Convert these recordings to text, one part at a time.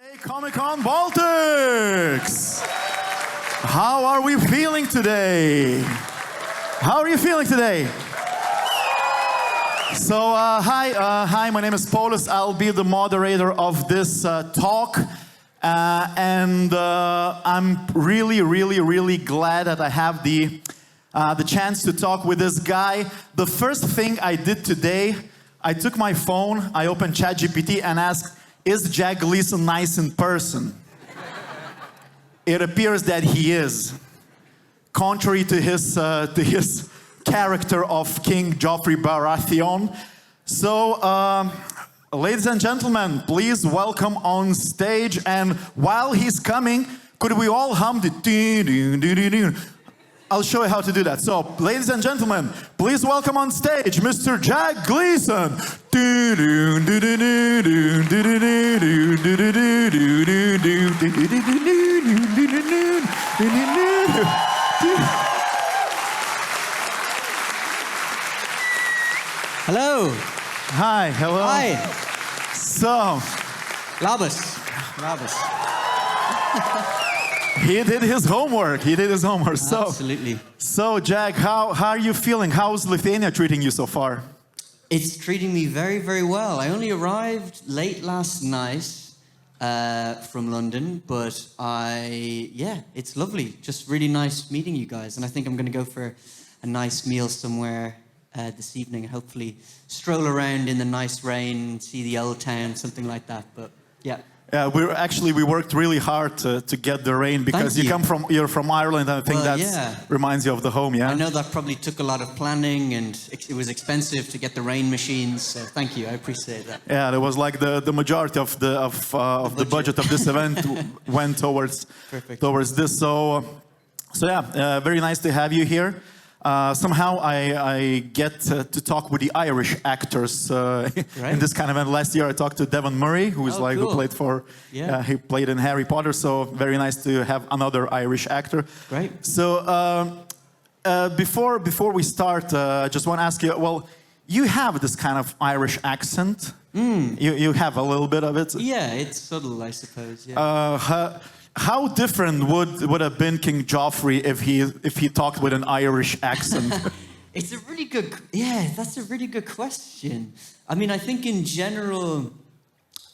Hey, Comic-Con Baltics! How are we feeling today? How are you feeling today? So, hi, my name is Paulius. I'll be the moderator of this talk. And I'm really glad that I have the chance to talk with this guy. The first thing I did today, I took my phone, I opened ChatGPT and asked, is Jack Gleeson nice in person? It appears that he is. Contrary to his character of King Joffrey Baratheon. So, ladies and gentlemen, please welcome on stage. And while he's coming, could we all hum the doo-doo-doo-doo-doo? I'll show you how to do that. So, ladies and gentlemen, please welcome on stage Mr. Jack Gleeson. Hello. Hi, hello. Hi. So, Labas. he did his homework. Absolutely. So Jack, how are you feeling? How's Lithuania treating you so far? It's treating me very well. I only arrived late last night from London, but it's lovely. Just really nice meeting you guys. And I think I'm going to go for a nice meal somewhere this evening and hopefully stroll around in the nice rain, see the old town, something like that. But yeah. Yeah, we worked really hard to get the rain because you're from Ireland, and I think reminds you of the home, yeah? I know that probably took a lot of planning and it was expensive to get the rain machines, so thank you, I appreciate that. Yeah, it was like the majority of the budget of this event went towards this. So yeah, very nice to have you here. Somehow I get to talk with the Irish actors in this kind of event. Last year I talked to Devon Murray, who is who played he played in Harry Potter. So very nice to have another Irish actor. Great. So before we start, I just want to ask you. Well, you have this kind of Irish accent. You have a little bit of it. Yeah, it's subtle, I suppose. Yeah. How different would have been King Joffrey if he talked with an Irish accent? That's a really good question. I mean, I think in general,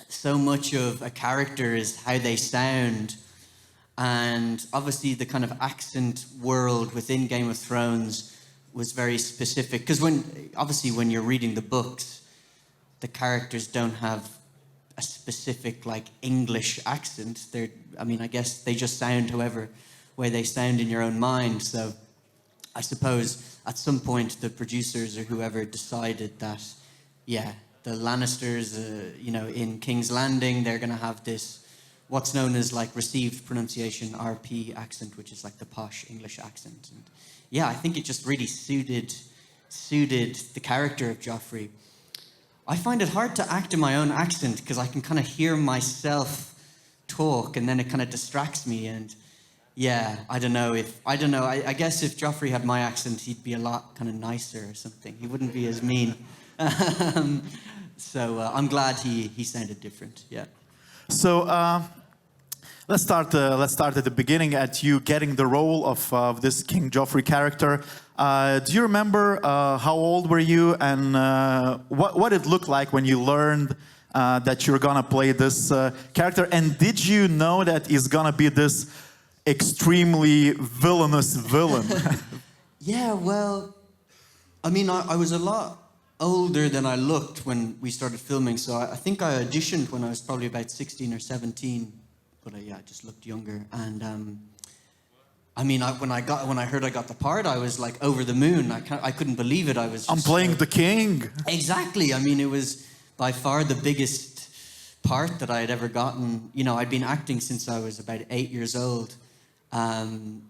so much of a character is how they sound. And obviously the kind of accent world within Game of Thrones was very specific. Because when you're reading the books, the characters don't have a specific English accent. I guess they just sound however way they sound in your own mind. So I suppose at some point the producers or whoever decided that, the Lannisters, in King's Landing, they're going to have this, what's known as received pronunciation, RP accent, which is the posh English accent. And I think it just really suited the character of Joffrey. I find it hard to act in my own accent because I can kind of hear myself talk and then it kind of distracts me. And I don't know. I guess if Joffrey had my accent, he'd be a lot kind of nicer or something. He wouldn't be as mean. So I'm glad he sounded different. Yeah. So let's start at the beginning at you getting the role of this King Joffrey character. Do you remember how old were you and what it looked like when you learned that you're gonna play this character? And did you know that he's gonna be this extremely villainous villain? Yeah, well, I mean, I was a lot older than I looked when we started filming, so I think I auditioned when I was probably about 16 or 17, but I just looked younger. And when I heard I got the part, I was over the moon. I couldn't believe it. I'm playing the king. Exactly. I mean, it was by far the biggest part that I had ever gotten. I'd been acting since I was about 8 years old.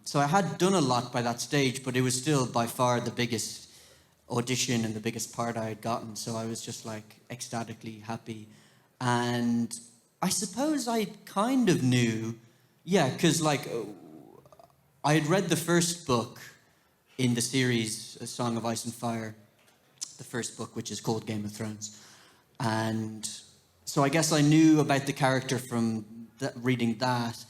So I had done a lot by that stage, but it was still by far the biggest audition and the biggest part I had gotten. So I was just ecstatically happy. And I suppose I kind of knew, because I had read the first book in the series, A Song of Ice and Fire, the first book, which is called Game of Thrones. And so I guess I knew about the character from reading that.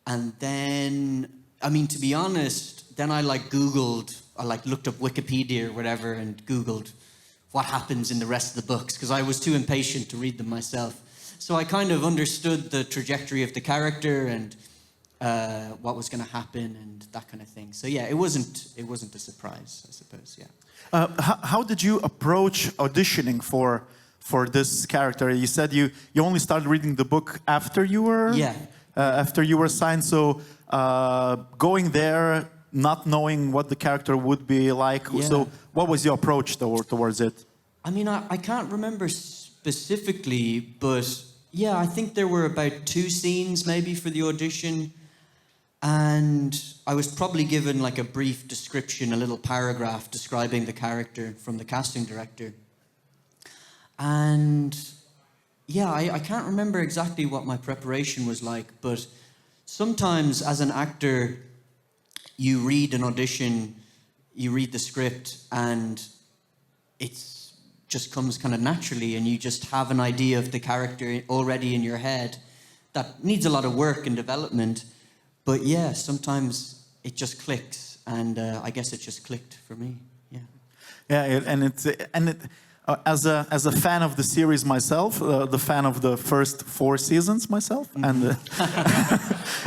And then, I mean, to be honest, then I looked up Wikipedia or whatever and Googled what happens in the rest of the books, because I was too impatient to read them myself. So I kind of understood the trajectory of the character and what was going to happen and that kind of thing. So yeah, it wasn't a surprise, I suppose. Yeah. How did you approach auditioning for this character? You said you only started reading the book after you were after you were assigned. So going there, not knowing what the character would be like. Yeah. So what was your approach towards it? I mean, I can't remember specifically, but yeah, I think there were about 2 scenes maybe for the audition. And I was probably given like a brief description, a little paragraph describing the character from the casting director. And yeah, I can't remember exactly what my preparation was like, but sometimes as an actor, you read an audition, you read the script, and it just comes kind of naturally, and you just have an idea of the character already in your head that needs a lot of work and development. But yeah, sometimes it just clicks, and I guess it just clicked for me. Yeah. Yeah, as a fan of the series myself, the fan of the first 4 seasons myself, and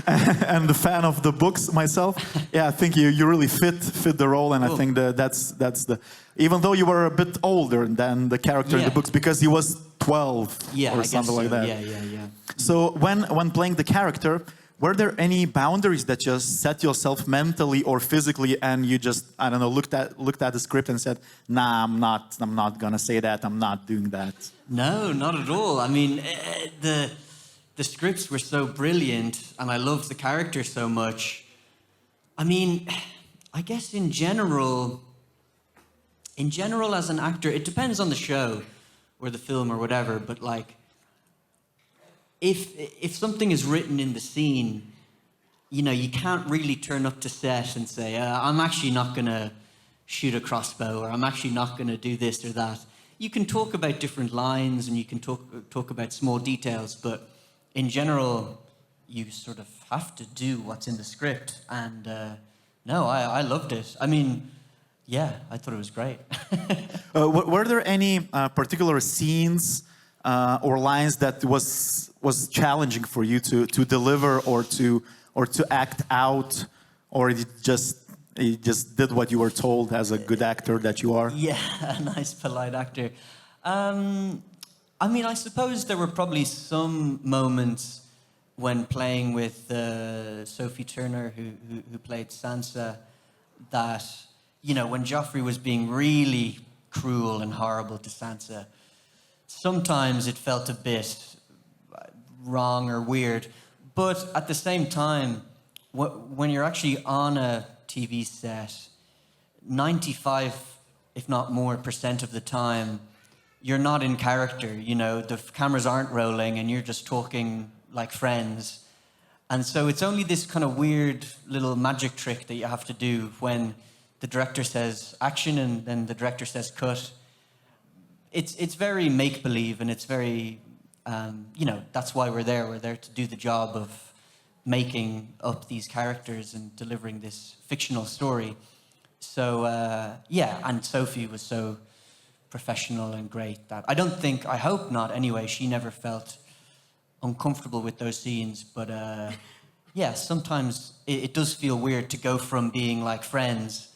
and the fan of the books myself. Yeah, I think you really fit the role, and I think that's the. Even though you were a bit older than the character in the books, because he was 12 or something like that. Yeah. So when playing the character, were there any boundaries that you set yourself mentally or physically, and you just, I don't know, looked at the script and said, "Nah, I'm not gonna say that. I'm not doing that." No, not at all. I mean, the scripts were so brilliant, and I loved the character so much. I mean, I guess in general, as an actor, it depends on the show or the film or whatever, but like, if something is written in the scene, you know, you can't really turn up to set and say, I'm actually not going to shoot a crossbow, or I'm actually not going to do this or that. You can talk about different lines, and you can talk about small details, but in general, you sort of have to do what's in the script. And no, I loved it. I mean, yeah, I thought it was great. Were there any particular scenes or lines that was challenging for you to deliver or to act out, or you just did what you were told as a good actor that you are? Yeah, a nice, polite actor. I mean, I suppose there were probably some moments when playing with Sophie Turner, who played Sansa, that, you know, when Joffrey was being really cruel and horrible to Sansa, sometimes it felt a bit wrong or weird. But at the same time, when you're actually on a TV set, 95, if not more, % of the time, you're not in character. You know, the cameras aren't rolling and you're just talking like friends. And so it's only this kind of weird little magic trick that you have to do when the director says action and then the director says cut. It's very make-believe, and it's very, you know, that's why we're there. We're there to do the job of making up these characters and delivering this fictional story. So, yeah, and Sophie was so professional and great that I hope not anyway, she never felt uncomfortable with those scenes. But, yeah, sometimes it does feel weird to go from being like friends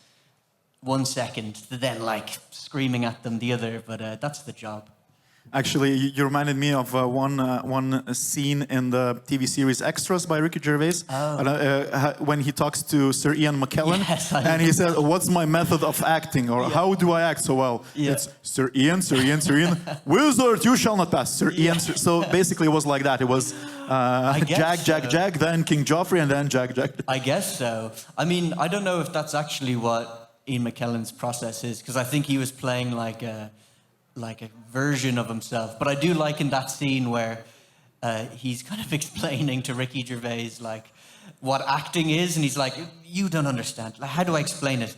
1 second to then like screaming at them the other, but that's the job. Actually, you reminded me of one scene in the TV series Extras by Ricky Gervais, when he talks to Sir Ian McKellen, and he said, "What's my method of acting, or how do I act so well?" It's Sir Ian, wizard, you shall not pass, Sir Ian. So basically, it was like that. It was Jack, then King Joffrey, and then Jack. I guess so. I mean, I don't know if that's actually what Ian McKellen's process is, because I think he was playing like a version of himself. But I do like in that scene where he's kind of explaining to Ricky Gervais like what acting is, and he's like, "You don't understand. Like, how do I explain it?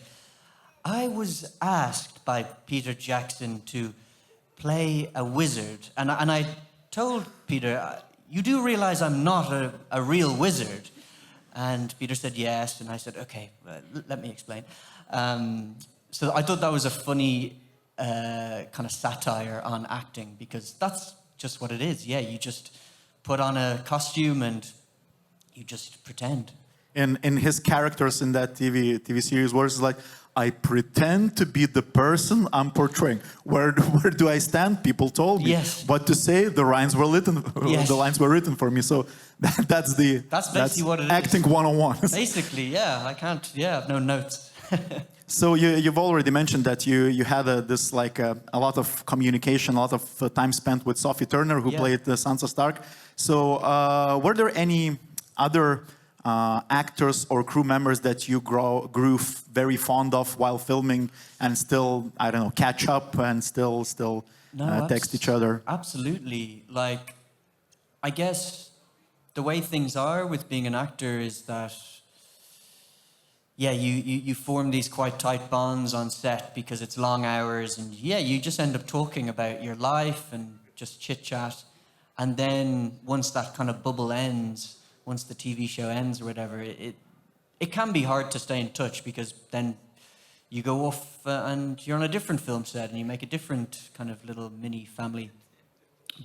I was asked by Peter Jackson to play a wizard, and I told Peter, you do realize I'm not a real wizard? And Peter said yes, and I said, okay, let me explain. So I thought that was a funny kind of satire on acting, because that's just what it is. Yeah, you just put on a costume and you just pretend. In his characters in that TV series, where it's like, I pretend to be the person I'm portraying. Where do I stand? People told me. Yes. What to say? The lines were written. Yes. The lines were written for me. So that's basically what it is. Acting 101. Basically, yeah. I have no notes. So you've already mentioned that you had a lot of communication, a lot of time spent with Sophie Turner, who played Sansa Stark. So were there any other actors or crew members that you grew very fond of while filming, and still, I don't know, catch up and still text each other? Absolutely. Like, I guess the way things are with being an actor is that, yeah, you form these quite tight bonds on set because it's long hours, and yeah, you just end up talking about your life and just chit chat. And then once that kind of bubble ends, once the TV show ends or whatever, it can be hard to stay in touch, because then you go off and you're on a different film set and you make a different kind of little mini family.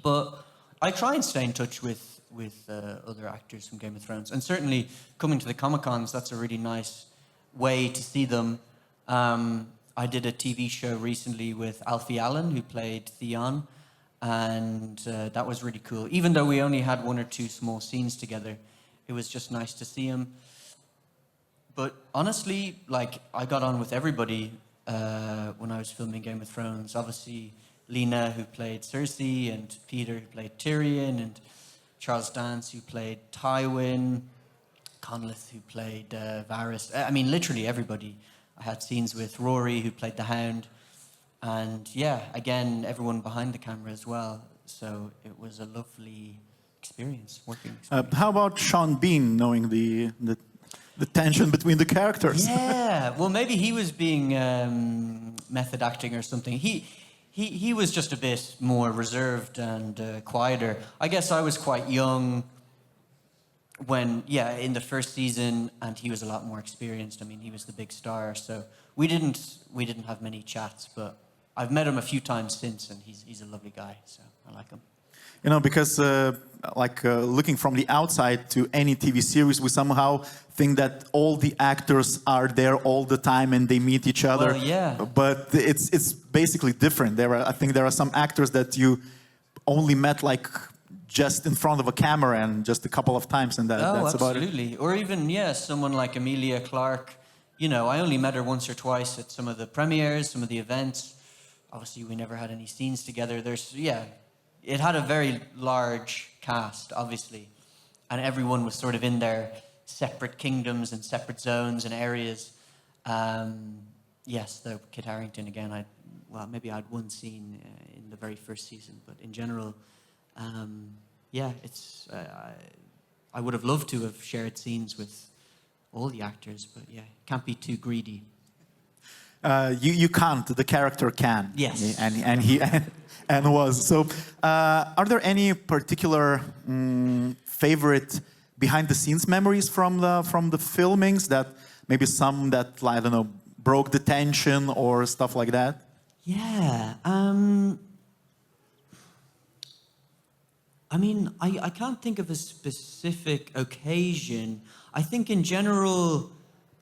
But I try and stay in touch with other actors from Game of Thrones, and certainly coming to the Comic-Cons, that's a really nice way to see them. I did a TV show recently with Alfie Allen, who played Theon, and that was really cool. Even though we only had 1 or 2 small scenes together, it was just nice to see him. But honestly, like, I got on with everybody when I was filming Game of Thrones. Obviously, Lena, who played Cersei, and Peter, who played Tyrion, and Charles Dance, who played Tywin, Conleth, who played Varys. I mean, literally everybody. I had scenes with Rory, who played the Hound. And yeah, again, everyone behind the camera as well. So it was a lovely working experience. How about Sean Bean, knowing the tension between the characters? Yeah, well, maybe he was being method acting or something. He was just a bit more reserved and quieter. I guess I was quite young when, in the first season, and he was a lot more experienced. I mean, he was the big star, so we didn't have many chats, but I've met him a few times since, and he's a lovely guy, so I like him. You know, because looking from the outside to any TV series, we somehow think that all the actors are there all the time and they meet each other. Well, yeah. But it's basically different. I think there are some actors that you only met like just in front of a camera and just a couple of times, and that's about it. Absolutely. Or even, someone like Emilia Clarke. You know, I only met her once or twice at some of the premieres, some of the events. Obviously, we never had any scenes together. It had a very large cast, obviously, and everyone was sort of in their separate kingdoms and separate zones and areas. Yes, though Kit Harington, again, maybe I had one scene in the very first season, but in general, I would have loved to have shared scenes with all the actors, but can't be too greedy. You can't. The character can. Yes. And he and was. So, are there any particular favorite behind-the-scenes memories from the filmings, that maybe some that, I don't know, broke the tension or stuff like that? Yeah. I mean, I can't think of a specific occasion. I think in general,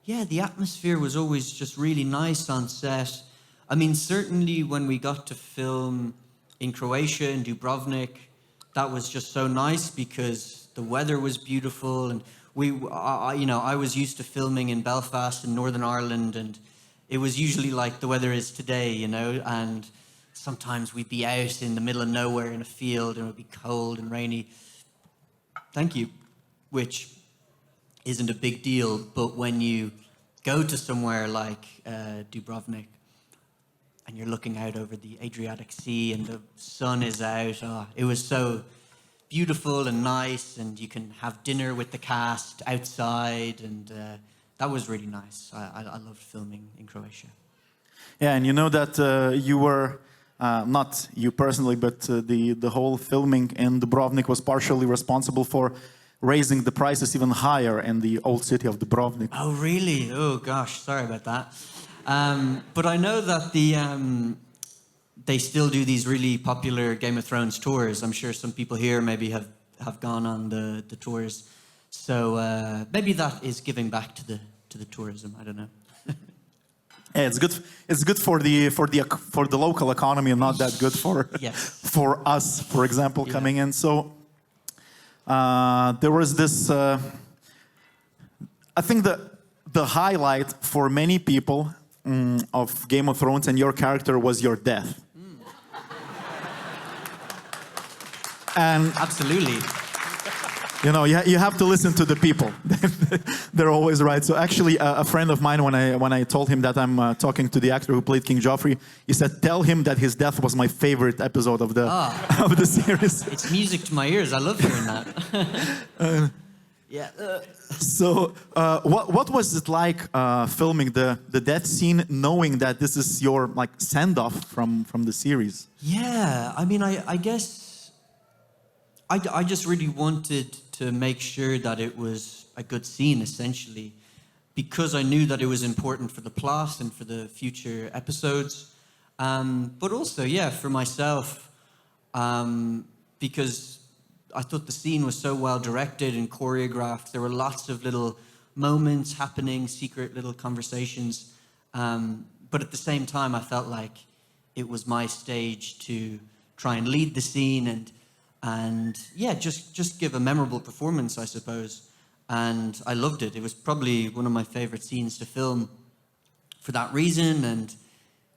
the atmosphere was always just really nice on set. I mean, certainly when we got to film in Croatia, in Dubrovnik, that was just so nice because the weather was beautiful, and I was used to filming in Belfast in Northern Ireland, and it was usually like the weather is today, and sometimes we'd be out in the middle of nowhere in a field and it would be cold and rainy. Thank you. Which isn't a big deal, but when you go to somewhere like Dubrovnik and you're looking out over the Adriatic Sea and the sun is out, it was so beautiful and nice, and you can have dinner with the cast outside, and that was really nice. I loved filming in Croatia. Yeah, and you know that you were not you personally, but the whole filming in Dubrovnik was partially responsible for raising the prices even higher in the old city of Dubrovnik. Oh, really? Oh, gosh, sorry about that. But I know that they still do these really popular Game of Thrones tours. I'm sure some people here maybe have gone on the tours. So maybe that is giving back to the tourism. I don't know. Yeah, it's good. It's good for the local economy, and not that good for for us, for example, coming in. So there was this. I think the highlight for many people of Game of Thrones and your character was your death. And absolutely. You know, you have to listen to the people. They're always right. So actually, a friend of mine, when I told him that I'm talking to the actor who played King Joffrey, he said, "Tell him that his death was my favorite episode of the of the series." It's music to my ears. I love hearing that. So, what was it like filming the death scene, knowing that this is your like send off from the series? Yeah, I mean, I guess. I just really wanted to make sure that it was a good scene, essentially, because I knew that it was important for the plot and for the future episodes. But also, yeah, for myself, because I thought the scene was so well directed and choreographed. There were lots of little moments happening, secret little conversations. But at the same time, I felt like it was my stage to try and lead the scene and yeah, just give a memorable performance, I suppose. And I loved it. It was probably one of my favorite scenes to film for that reason. And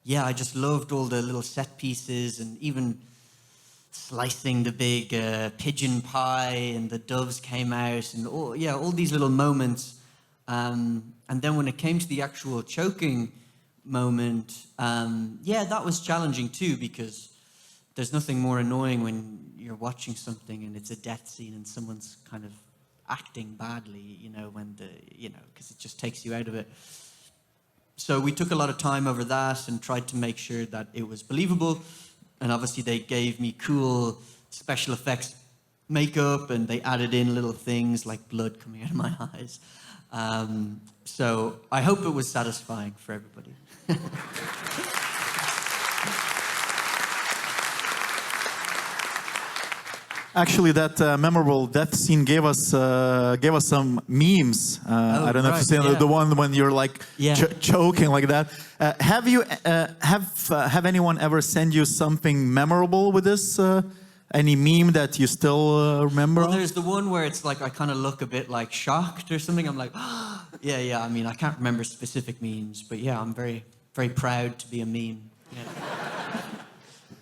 yeah, I just loved all the little set pieces, and even slicing the big pigeon pie, and the doves came out, and all these little moments. And then when it came to the actual choking moment, that was challenging too, because there's nothing more annoying when you're watching something and it's a death scene and someone's kind of acting badly, because it just takes you out of it. So we took a lot of time over that and tried to make sure that it was believable. And obviously they gave me cool special effects makeup, and they added in little things like blood coming out of my eyes. So I hope it was satisfying for everybody. Actually, that memorable death scene gave us some memes. I don't know if you see the one when you're like choking like that. Have anyone ever sent you something memorable with this? Any meme that you still remember? Well, there's the one where it's like I kind of look a bit like shocked or something. I'm like, yeah. I mean, I can't remember specific memes, but yeah, I'm very, very proud to be a meme. Yeah.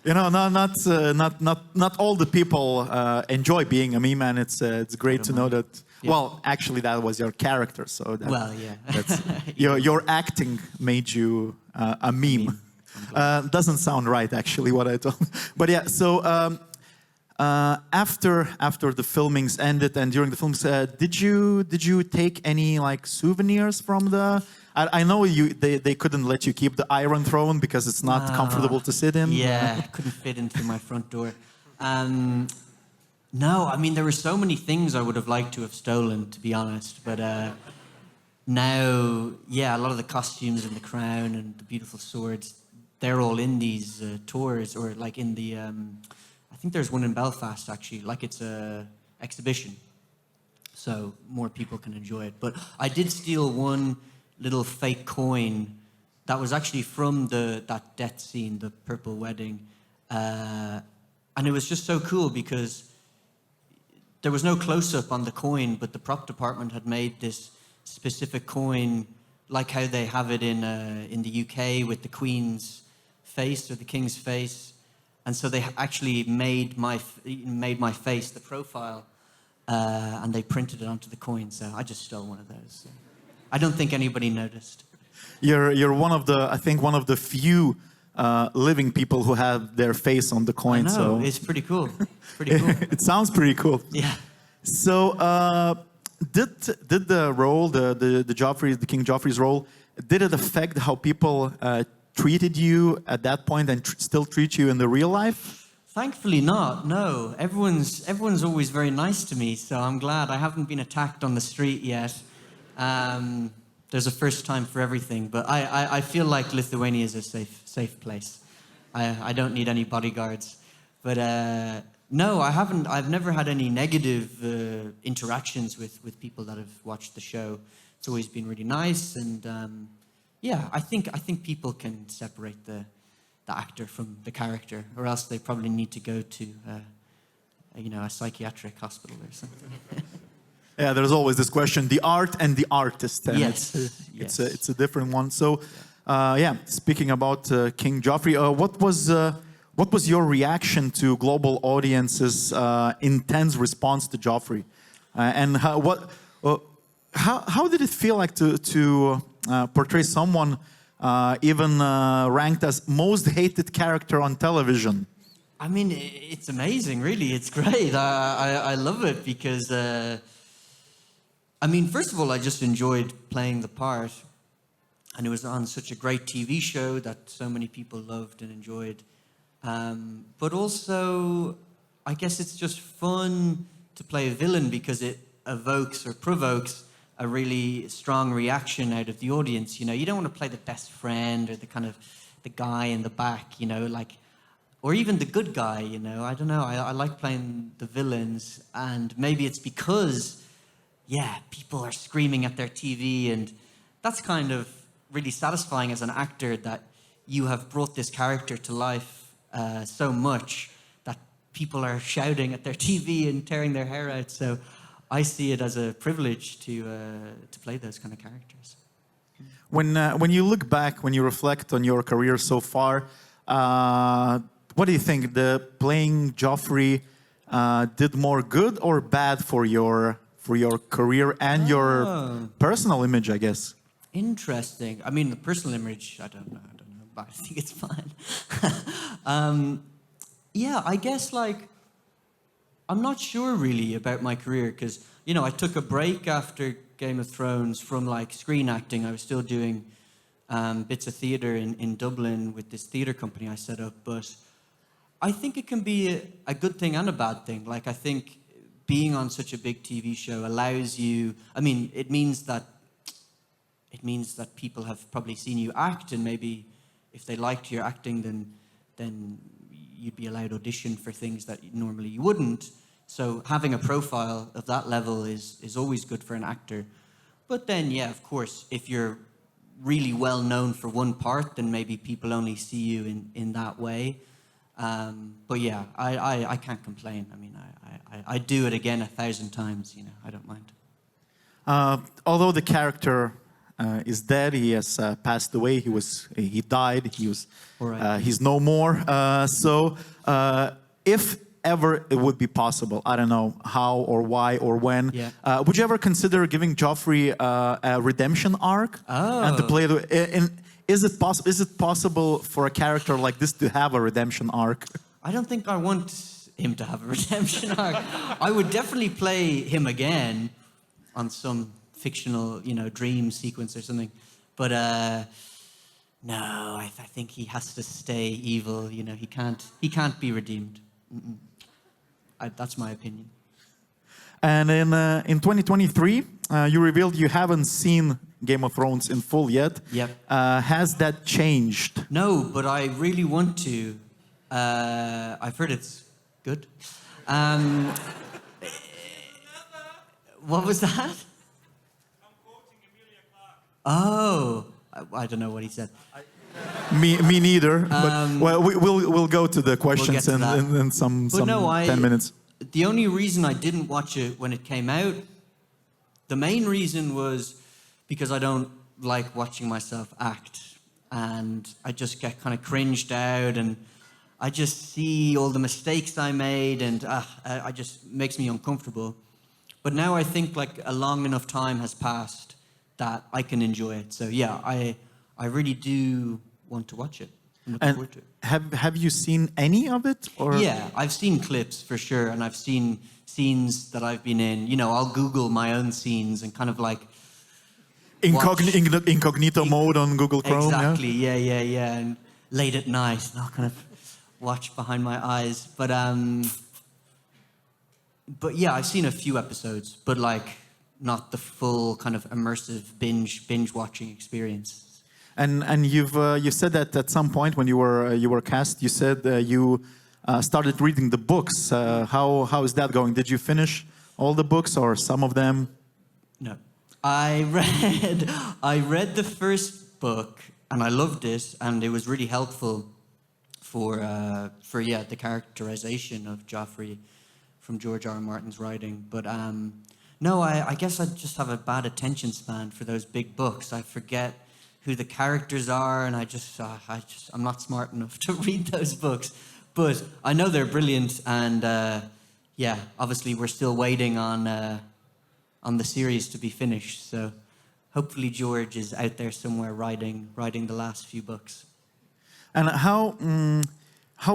You know, not all the people enjoy being a meme, and it's great to know that. Yeah. Well, actually, that was your character, so that's, your acting made you a meme. Doesn't sound right, actually, what I told. But yeah, so after the filmings ended and during the films, did you take any like souvenirs from the? I know they couldn't let you keep the Iron Throne because it's not comfortable to sit in. Yeah, it couldn't fit in through my front door. No, I mean, there were so many things I would have liked to have stolen, to be honest. But now, yeah, a lot of the costumes and the crown and the beautiful swords, they're all in these tours, or like in the, I think there's one in Belfast, actually, like it's a exhibition. So more people can enjoy it. But I did steal one little fake coin that was actually from that death scene, the purple wedding. And it was just so cool because there was no close-up on the coin, but the prop department had made this specific coin, like how they have it in the UK with the Queen's face or the King's face. And so they actually made my face the profile, and they printed it onto the coin. So I just stole one of those. So. I don't think anybody noticed. You're one of the few living people who have their face on the coin. I know, so it's pretty cool. Pretty cool. It sounds pretty cool. Yeah. So did the role, the King Joffrey's role, did it affect how people treated you at that point and still treat you in the real life? Thankfully not, no. Everyone's always very nice to me, so I'm glad I haven't been attacked on the street yet. There's a first time for everything, but I feel like Lithuania is a safe place. I don't need any bodyguards. But no, I've never had any negative interactions with people that have watched the show. It's always been really nice, and yeah, I think people can separate the actor from the character, or else they probably need to go to a psychiatric hospital or something. Yeah, there's always this question: the art and the artist. And yes, it's a different one. So, yeah, speaking about King Joffrey, what was your reaction to global audiences' intense response to Joffrey, and how did it feel like to portray someone even ranked as most hated character on television? I mean, it's amazing, really. It's great. I love it because, I mean, first of all, I just enjoyed playing the part. And it was on such a great TV show that so many people loved and enjoyed. But also, I guess it's just fun to play a villain because it evokes or provokes a really strong reaction out of the audience. You know, you don't want to play the best friend or the guy in the back, or even the good guy, I don't know. I like playing the villains, and maybe it's because, people are screaming at their TV, and that's kind of really satisfying as an actor that you have brought this character to life so much that people are shouting at their TV and tearing their hair out. So I see it as a privilege to play those kind of characters. When you look back, when you reflect on your career so far, what do you think? The playing Joffrey did more good or bad for your career and your personal image, I guess? Interesting. I mean, the personal image, I don't know, but I think it's fine. Yeah, I guess I'm not sure really about my career because, I took a break after Game of Thrones from screen acting. I was still doing bits of theatre in Dublin with this theatre company I set up, but I think it can be a good thing and a bad thing. I think being on such a big TV show allows you, it means that people have probably seen you act, and maybe if they liked your acting, then you'd be allowed audition for things that normally you wouldn't. So having a profile of that level is always good for an actor. But then, yeah, of course, if you're really well known for one part, then maybe people only see you in that way. But yeah, I can't complain. I'd do it again 1,000 times, I don't mind. Although the character is dead, he has passed away, he died, he's no more. So if ever it would be possible, I don't know how or why or when, would you ever consider giving Joffrey a redemption arc? And to play is it possible for a character like this to have a redemption arc? I don't think I want him to have a redemption arc. I would definitely play him again on some fictional, dream sequence or something. But no, I think he has to stay evil. He can't be redeemed. That's my opinion. And in 2023, you revealed you haven't seen Game of Thrones in full yet. Yep. Has that changed? No, but I really want to. I've heard it's good. What was that? Oh, I don't know what he said. Me neither. But we'll go to the questions in some 10 minutes. The only reason I didn't watch it when it came out, the main reason was because I don't like watching myself act, and I just get kind of cringed out, and I just see all the mistakes I made, and I just makes me uncomfortable. But now I think a long enough time has passed that I can enjoy it. So yeah, I really do want to watch it. I'm looking forward to it. Have you seen any of it? Or? Yeah, I've seen clips for sure, and I've seen scenes that I've been in. I'll Google my own scenes and kind of Incognito mode on Google Chrome. Exactly, yeah. And late at night, and I'll kind of watch behind my eyes. But yeah, I've seen a few episodes, but like not the full kind of immersive binge watching experience. And you said that at some point when you were cast, you said you started reading the books. How is that going? Did you finish all the books or some of them? No, I read the first book and I loved it, and it was really helpful for the characterization of Joffrey from George R. R. Martin's writing. But no, I guess I just have a bad attention span for those big books. I forget who the characters are, and I'm not smart enough to read those books. But I know they're brilliant, and yeah, obviously we're still waiting on the series to be finished. So hopefully George is out there somewhere writing the last few books. And how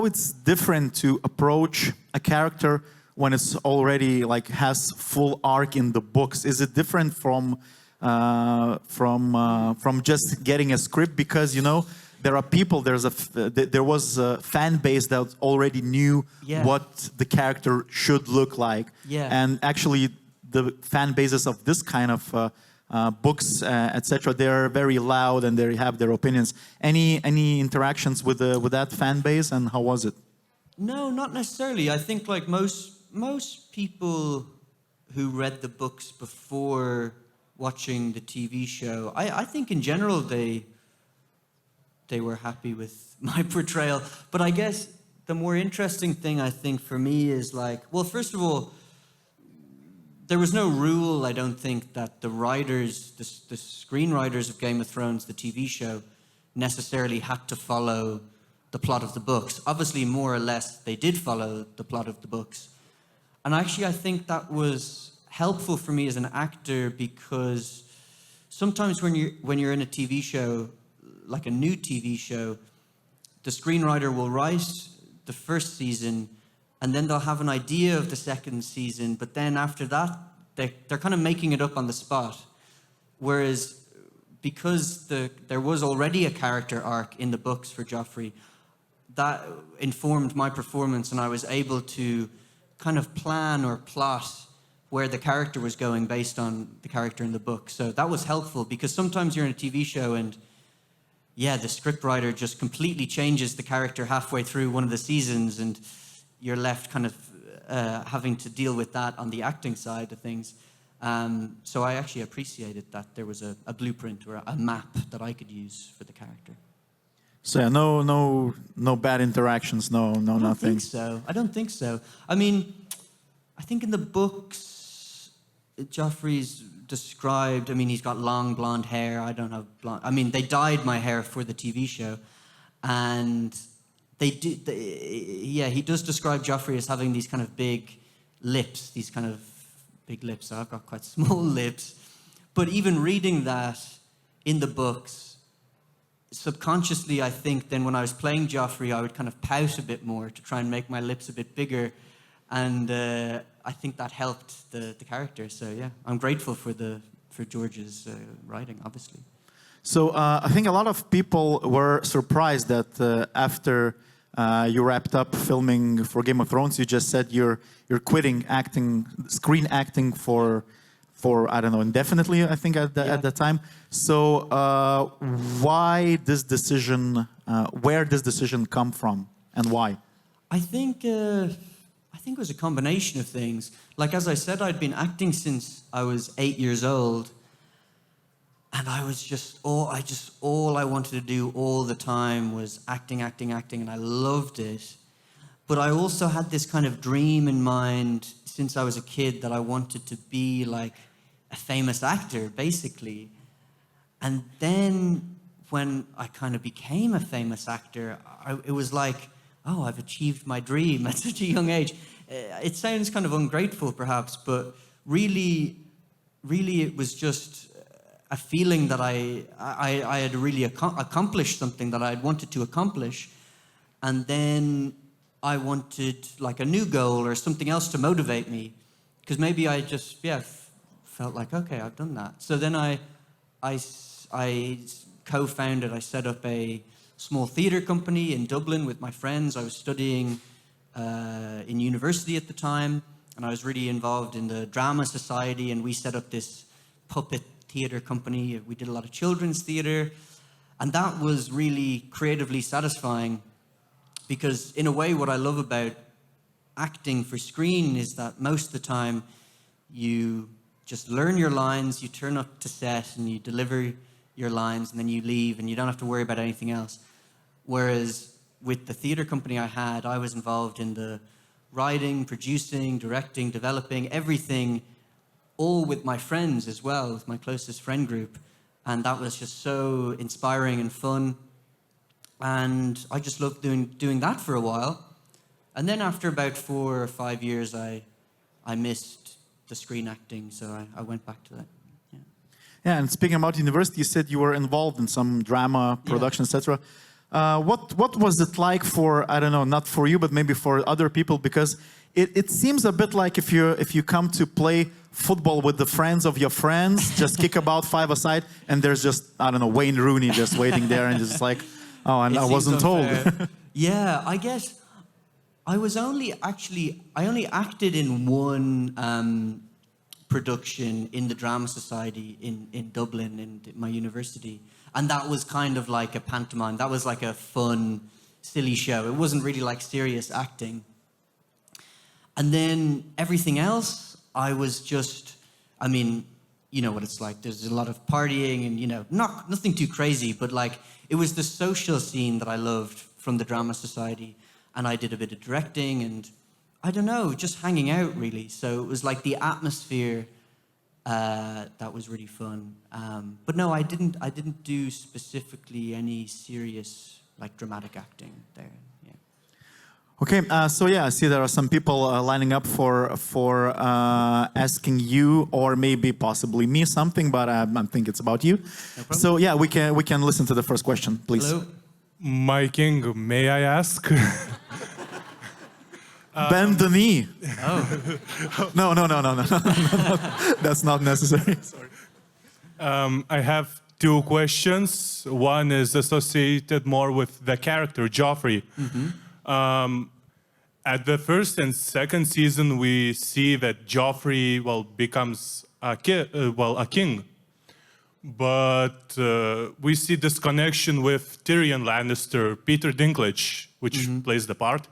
it's different to approach a character when it's already like has full arc in the books? Is it different from just getting a script? Because there are people. There was a fan base that already knew what the character should look like. Yeah. And actually, the fan bases of this kind of books, etc., they're very loud and they have their opinions. Any interactions with that fan base, and how was it? No, not necessarily. I think like most people who read the books before watching the TV show, I think in general they were happy with my portrayal. But I guess the more interesting thing I think for me is like, well, first of all, there was no rule, I don't think, that the writers, the screenwriters of Game of Thrones, the TV show, necessarily had to follow the plot of the books. Obviously, more or less, they did follow the plot of the books. And actually, I think that was helpful for me as an actor, because sometimes when you're in a TV show, like a new TV show, the screenwriter will write the first season, and then they'll have an idea of the second season, but then after that, they're kind of making it up on the spot. Whereas, because there was already a character arc in the books for Joffrey, that informed my performance, and I was able to kind of plan or plot where the character was going based on the character in the book. So that was helpful, because sometimes you're in a TV show and the scriptwriter just completely changes the character halfway through one of the seasons, and you're left kind of having to deal with that on the acting side of things. So I actually appreciated that there was a blueprint or a map that I could use for the character. So no bad interactions, no nothing. I don't think so. I mean, I think in the books, Joffrey's described, I mean, he's got long blonde hair. I don't have blonde. I mean, they dyed my hair for the TV show, and he does describe Joffrey as having these kind of big lips, So I've got quite small lips. But even reading that in the books, subconsciously, I think then when I was playing Joffrey, I would kind of pout a bit more to try and make my lips a bit bigger. And I think that helped the character. So yeah, I'm grateful for George's writing, obviously. So I think a lot of people were surprised that after you wrapped up filming for Game of Thrones, you just said you're quitting screen acting for I don't know, indefinitely, I think at the time. So why this decision? Where this decision come from, and why? I think it was a combination of things. Like, as I said, I'd been acting since I was 8 years old. And I was all I wanted to do all the time was acting, and I loved it. But I also had this kind of dream in mind since I was a kid that I wanted to be like a famous actor, basically. And then when I kind of became a famous actor, it was like, oh, I've achieved my dream at such a young age. It sounds kind of ungrateful, perhaps, but really it was just a feeling that I had really accomplished something that I had wanted to accomplish. And then I wanted like a new goal or something else to motivate me. Because maybe I just, felt like, okay, I've done that. So then I I co-founded, I set up a small theatre company in Dublin with my friends. I was studying in university at the time, and I was really involved in the drama society, and we set up this puppet theatre company. We did a lot of children's theatre, and that was really creatively satisfying because in a way what I love about acting for screen is that most of the time you just learn your lines, you turn up to set and you deliver your lines and then you leave and you don't have to worry about anything else. Whereas with the theatre company I had, I was involved in the writing, producing, directing, developing, everything, all with my friends as well, with my closest friend group. And that was just so inspiring and fun. And I just loved doing that for a while. And then after about 4 or 5 years, I missed the screen acting, so I went back to that. Yeah, and speaking about university, you said you were involved in some drama production, etc. What was it like for, I don't know, not for you, but maybe for other people? Because it seems a bit like if you come to play football with the friends of your friends, just kick about 5 aside, and there's just, I don't know, Wayne Rooney just waiting there, and just like, oh, and I wasn't told. Yeah, I guess I only acted in one production in the Drama Society in Dublin, in my university. And that was kind of like a pantomime. That was like a fun, silly show. It wasn't really like serious acting. And then everything else, I was just, I mean, you know what it's like. There's a lot of partying and, you know, nothing too crazy, but like it was the social scene that I loved from the Drama Society. And I did a bit of directing and, I don't know, just hanging out really. So it was like the atmosphere that was really fun. But no, I didn't do specifically any serious like dramatic acting there. Yeah. Okay, so yeah, I see there are some people lining up for asking you or maybe possibly me something, but I think it's about you. No problem. So yeah, we can listen to the first question, please. Hello. My king, may I ask? Bend the knee. Oh. No. That's not necessary. Sorry. I have 2 questions. One is associated more with the character, Joffrey. Mm-hmm. At the first and second season, we see that Joffrey, becomes a king. But we see this connection with Tyrion Lannister, Peter Dinklage, which plays the part.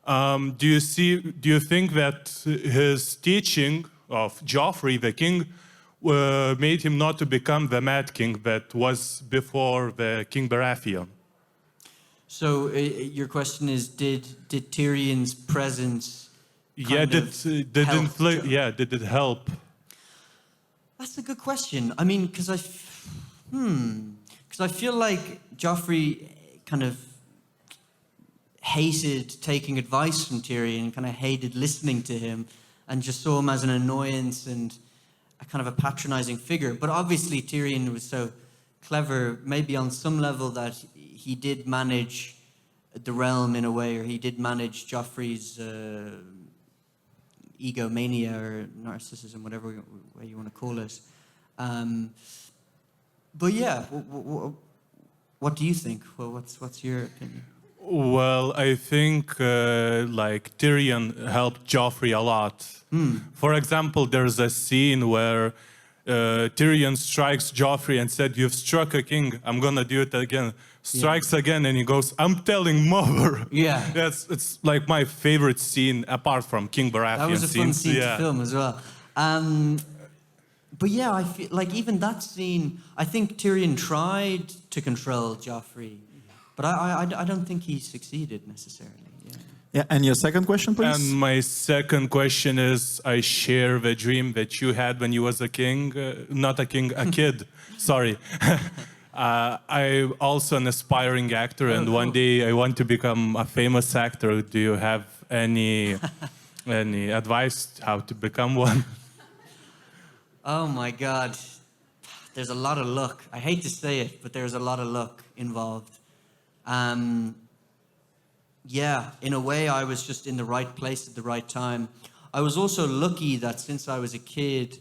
Do you think that his teaching of Joffrey, the king, made him not to become the Mad King that was before the King Baratheon? So your question is, did Tyrion's presence Did it help? That's a good question. I mean, because I feel like Joffrey kind of hated taking advice from Tyrion, kind of hated listening to him, and just saw him as an annoyance and a kind of a patronizing figure. But obviously Tyrion was so clever, maybe on some level, that he did manage the realm in a way, or he did manage Joffrey's egomania or narcissism, whatever way you want to call it. But yeah, what do you think? Well, what's your opinion? Well, I think Tyrion helped Joffrey a lot. For example, there's a scene where Tyrion strikes Joffrey and said, "You've struck a king, I'm gonna do it again." Strikes again and he goes, "I'm telling mother." Yeah. It's like my favorite scene apart from King Baratheon. That was a fun scene yeah. to film as well. But yeah, I feel like even that scene, I think Tyrion tried to control Joffrey, but I don't think he succeeded necessarily. Yeah. Yeah, and your second question, please? And my second question is, I share the dream that you had when you was a king, not a king, a kid, sorry. I'm also an aspiring actor, and one day I want to become a famous actor. Do you have any advice how to become one? Oh my God, there's a lot of luck. I hate to say it, but there's a lot of luck involved. Yeah, in a way, I was just in the right place at the right time. I was also lucky that since I was a kid,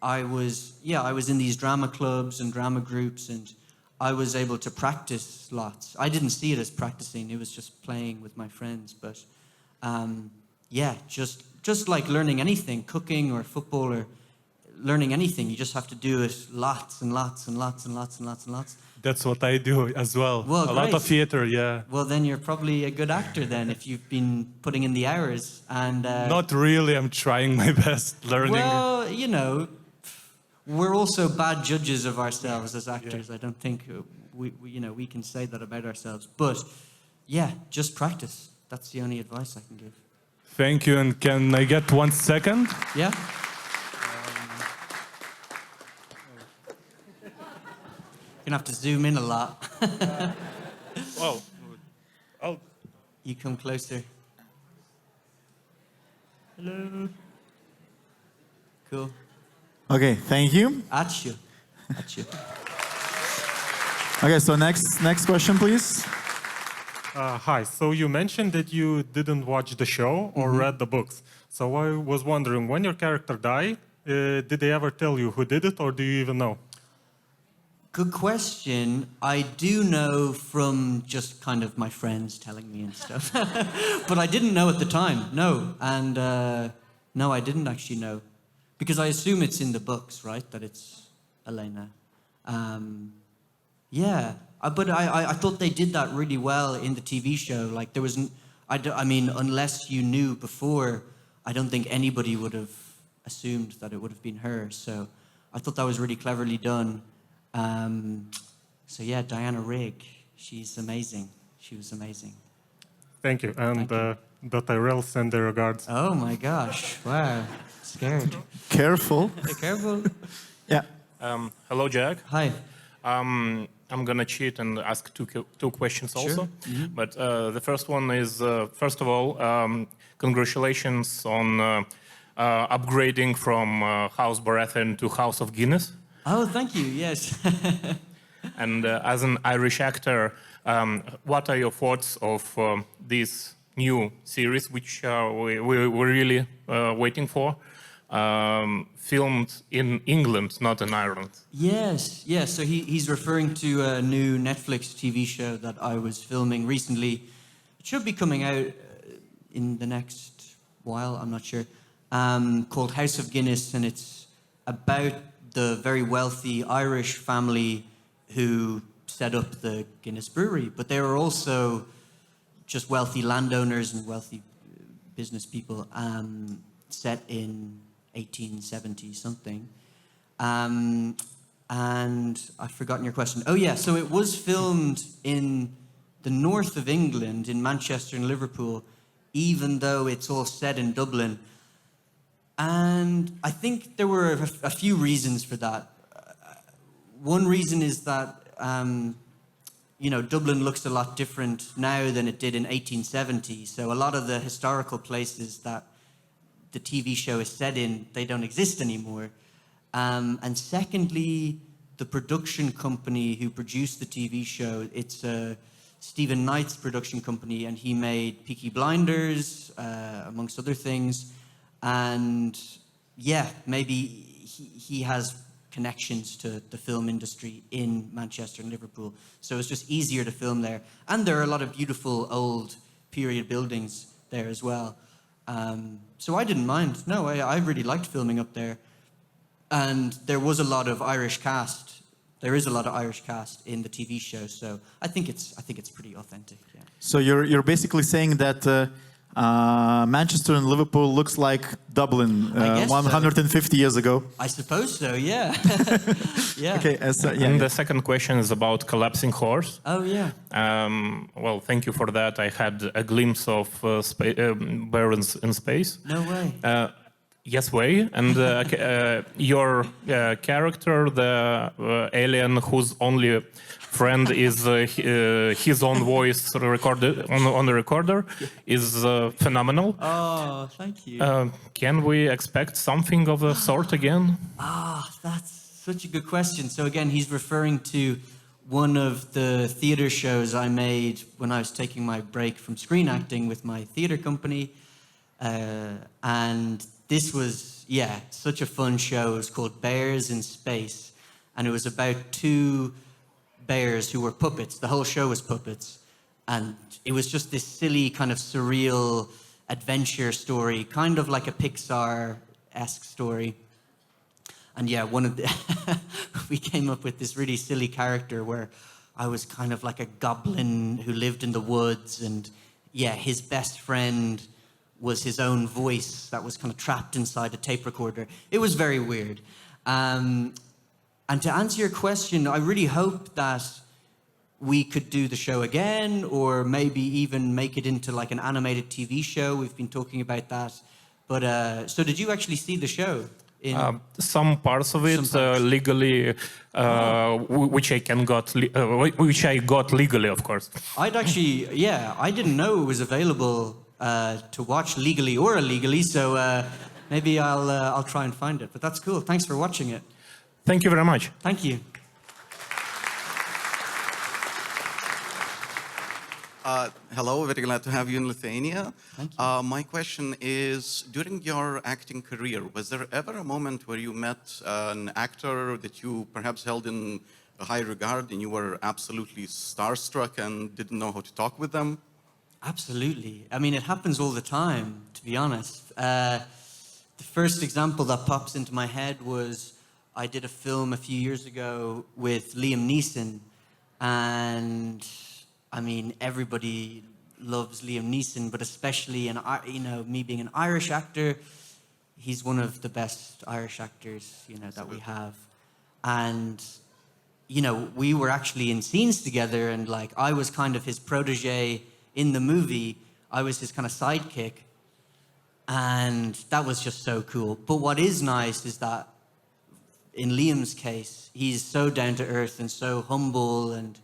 I was in these drama clubs and drama groups, and I was able to practice lots. I didn't see it as practicing; it was just playing with my friends. But just like learning anything, cooking or football or learning anything, you just have to do it lots and lots and lots and lots and lots and lots. That's what I do as well. Well, a lot of great. theater, yeah. Well, then you're probably a good actor then if you've been putting in the hours. And Not really. I'm trying my best learning. well, you know, we're also bad judges of ourselves as actors. I don't think we can say that about ourselves. But yeah, just practice. That's the only advice I can give. Thank you. And can I get 1 second? Yeah. You're gonna have to zoom in a lot. Well, You come closer. Hello. Cool. Okay, thank you. At you. Okay, so next question, please. Hi, so you mentioned that you didn't watch the show or read the books. So I was wondering, when your character died, did they ever tell you who did it, or do you even know? Good question. I do know from just kind of my friends telling me and stuff. But I didn't know at the time, no. And no, I didn't actually know. Because I assume it's in the books, right, that it's Elena. Yeah, but I thought they did that really well in the TV show. Like there wasn't, I mean, unless you knew before, I don't think anybody would have assumed that it would have been her. So I thought that was really cleverly done. So yeah, Diana Rigg, she's amazing. She was amazing. Thank you. And Thank Tyrell send their regards. Oh my gosh, wow, scared. Careful. Be careful. Yeah. Hello, Jack. Hi. I'm gonna cheat and ask two questions also. Mm-hmm. But the first one is, first of all, congratulations on upgrading from House Baratheon to House of Guinness. Oh, thank you, yes. And as an Irish actor, what are your thoughts of this new series, which we're really waiting for, filmed in England, not in Ireland? Yes. So he's referring to a new Netflix TV show that I was filming recently. It should be coming out in the next while, I'm not sure, called House of Guinness, and it's about the very wealthy Irish family who set up the Guinness Brewery, but they were also just wealthy landowners and wealthy business people, set in 1870 something. And I've forgotten your question. Oh yeah, so it was filmed in the north of England, in Manchester and Liverpool, even though it's all set in Dublin. And I think there were a few reasons for that. One reason is that, Dublin looks a lot different now than it did in 1870. So a lot of the historical places that the TV show is set in, they don't exist anymore. And secondly, the production company who produced the TV show, it's Stephen Knight's production company, and he made Peaky Blinders, amongst other things. And yeah, maybe he has connections to the film industry in Manchester and Liverpool. So it's just easier to film there. And there are a lot of beautiful old period buildings there as well. So I didn't mind. No, I really liked filming up there. And there was a lot of Irish cast. There is a lot of Irish cast in the TV show. So I think it's pretty authentic. Yeah. So you're basically saying that Manchester and Liverpool looks like Dublin 150 years ago. I suppose so, yeah. Yeah. Okay, And the second question is about Collapsing Horse. Oh, yeah. Well, thank you for that. I had a glimpse of Barons in Space. No way. Yes way. And your character, the alien whose only friend is his own voice recorded on the recorder, is phenomenal. Oh, thank you. Can we expect something of the sort again? That's such a good question. So again, he's referring to one of the theater shows I made when I was taking my break from screen acting with my theater company. And this was yeah, such a fun show. It was called Bears in Space. And it was about two bears who were puppets. The whole show was puppets. And it was just this silly kind of surreal adventure story, kind of like a Pixar-esque story. And yeah, we came up with this really silly character where I was kind of like a goblin who lived in the woods, and yeah, his best friend was his own voice that was kind of trapped inside a tape recorder. It was very weird. And to answer your question, I really hope that we could do the show again, or maybe even make it into like an animated TV show. We've been talking about that. But so did you actually see the show? Some parts of it legally, which I got legally, of course. I didn't know it was available to watch legally or illegally, so maybe I'll try and find it. But that's cool. Thanks for watching it. Thank you very much. Thank you. Hello, very glad to have you in Lithuania. Thank you. My question is, during your acting career, was there ever a moment where you met an actor that you perhaps held in a high regard and you were absolutely starstruck and didn't know how to talk with them? Absolutely. I mean, it happens all the time, to be honest. The first example that pops into my head was I did a film a few years ago with Liam Neeson, and I mean, everybody loves Liam Neeson, but especially, me being an Irish actor, he's one of the best Irish actors, that we have. And, we were actually in scenes together, and like, I was kind of his protege in the movie. I was his kind of sidekick. And that was just so cool. But what is nice is that in Liam's case, he's so down to earth and so humble and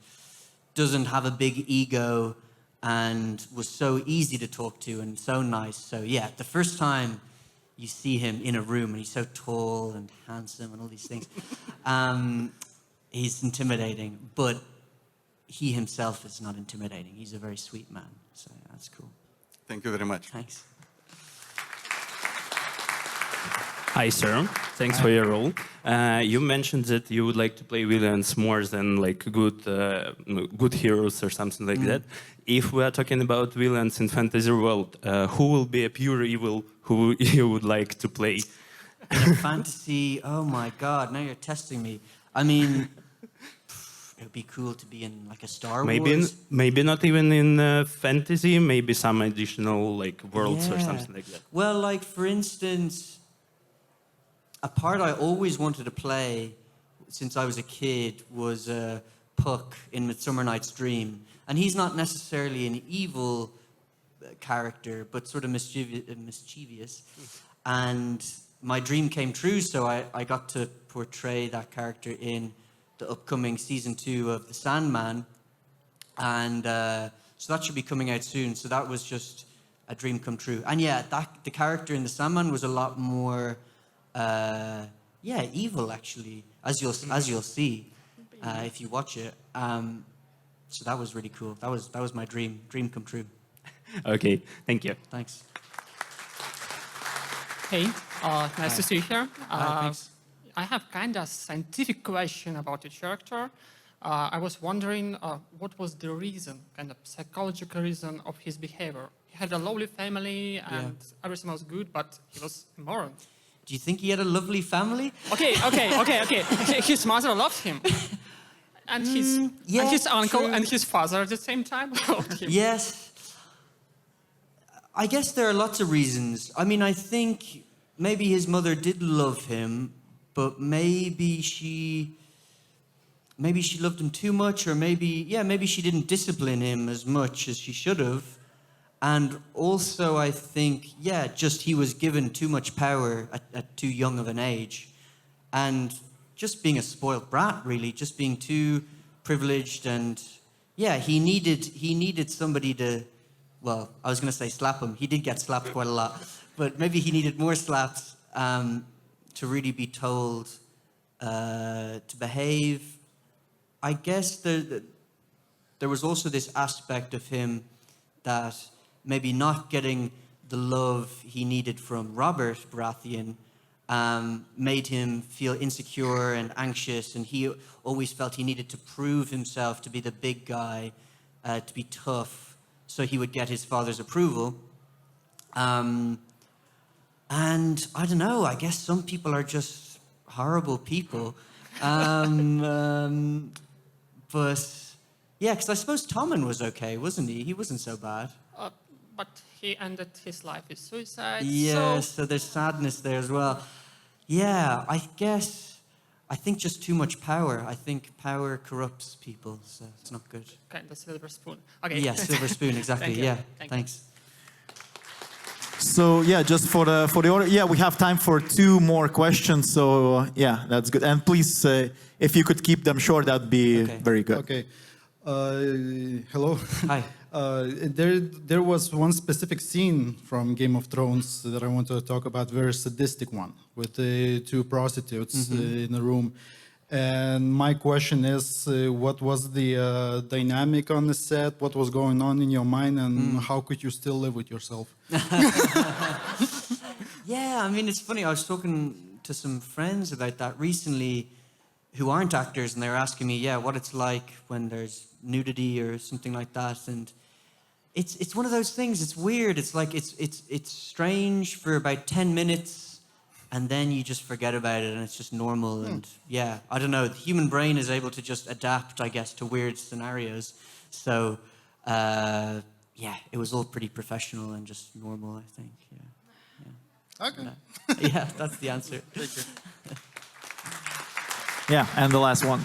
doesn't have a big ego and was so easy to talk to and so nice. So yeah, the first time you see him in a room and he's so tall and handsome and all these things, he's intimidating, but he himself is not intimidating. He's a very sweet man, so that's cool. Thank you very much. Thanks. Hi, sir. Thanks for your role. You mentioned that you would like to play villains more than like good heroes or something like that. If we are talking about villains in fantasy world, who will be a pure evil who you would like to play? In fantasy, oh my God, now you're testing me. I mean, it would be cool to be in like a Star Wars. Maybe not even in fantasy, maybe some additional like worlds or something like that. Well, like for instance, a part I always wanted to play since I was a kid was Puck in Midsummer Night's Dream. And he's not necessarily an evil character, but sort of mischievous. And my dream came true, so I got to portray that character in the upcoming season 2 of The Sandman. And so that should be coming out soon. So that was just a dream come true. And yeah, the character in The Sandman was a lot more evil actually, as you'll see if you watch it. So that was really cool. That was my dream come true. Okay, thank you. Thanks. Hey, nice to see you here. Thanks. I have kind of scientific question about your character. I was wondering what was the reason, kind of psychological reason of his behavior. He had a lovely family and everything was good, but he was a moron. Do you think he had a lovely family? Okay. His mother loved him. And his uncle true. and his father at the same time loved him. Yes. I guess there are lots of reasons. I mean, I think maybe his mother did love him, but maybe she loved him too much, or maybe she didn't discipline him as much as she should have. And also, I think, just he was given too much power at too young of an age. And just being a spoiled brat, really, just being too privileged. And he needed somebody to, well, I was going to say slap him. He did get slapped quite a lot. But maybe he needed more slaps to really be told to behave. I guess there was also this aspect of him that maybe not getting the love he needed from Robert Baratheon made him feel insecure and anxious, and he always felt he needed to prove himself to be the big guy, to be tough, so he would get his father's approval. And I don't know, I guess some people are just horrible people. But yeah, because I suppose Tommen was okay, wasn't he? He wasn't so bad. But he ended his life with suicide. Yeah, so there's sadness there as well. Yeah, I think just too much power. I think power corrupts people, so it's not good. Kind of silver spoon. Okay. Yeah, silver spoon, exactly. Thank you. Yeah, Thank thanks. So yeah, just for the order, yeah, we have time for 2 more questions. So yeah, that's good. And please, if you could keep them short, that'd be very good. Okay. Hello. Hi. There was one specific scene from Game of Thrones that I want to talk about, very sadistic one, with the 2 prostitutes in a room. And my question is, what was the dynamic on the set? What was going on in your mind, and how could you still live with yourself? Yeah, I mean, it's funny. I was talking to some friends about that recently who aren't actors, and they were asking me, what it's like when there's nudity or something like that. And it's one of those things. It's weird. It's like it's strange for about 10 minutes, and then you just forget about it, and it's just normal. And yeah, I don't know. The human brain is able to just adapt, I guess, to weird scenarios. So yeah, it was all pretty professional and just normal, I think. Yeah. Okay. Yeah, that's the answer. Yeah, and the last one.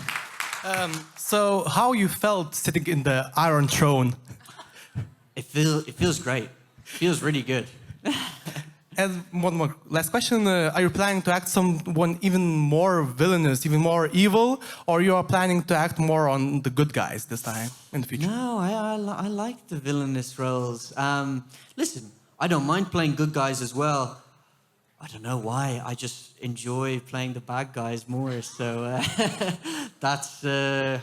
So how you felt sitting in the Iron Throne? It feels great. It feels really good. And one more last question. Are you planning to act someone even more villainous, even more evil, or you are planning to act more on the good guys this time in the future? No, I like the villainous roles. Listen, I don't mind playing good guys as well. I don't know why. I just enjoy playing the bad guys more. So that's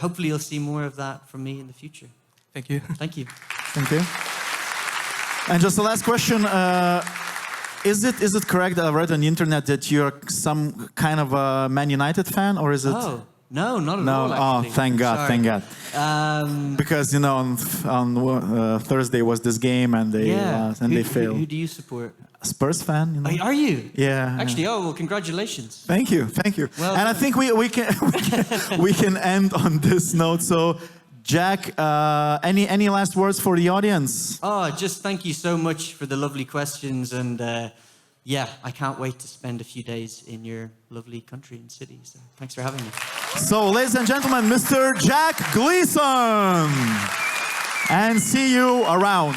hopefully you'll see more of that from me in the future. Thank you. Thank you. Thank you. And just the last question. Is it correct that I read on the internet that you're some kind of a Man United fan, or is it? Oh, no, not at all, actually. Oh, thank God, Sorry. thank God. Because, you know, on Thursday was this game and they they failed. Who do you support? Spurs fan, you know? Are you? Yeah. Actually, oh, well, congratulations. Thank you. Well, and I think we can end on this note. So, Jack, any last words for the audience? Oh, just thank you so much for the lovely questions, and yeah, I can't wait to spend a few days in your lovely country and city. So thanks for having me. So, ladies and gentlemen, Mr. Jack Gleeson, and see you around.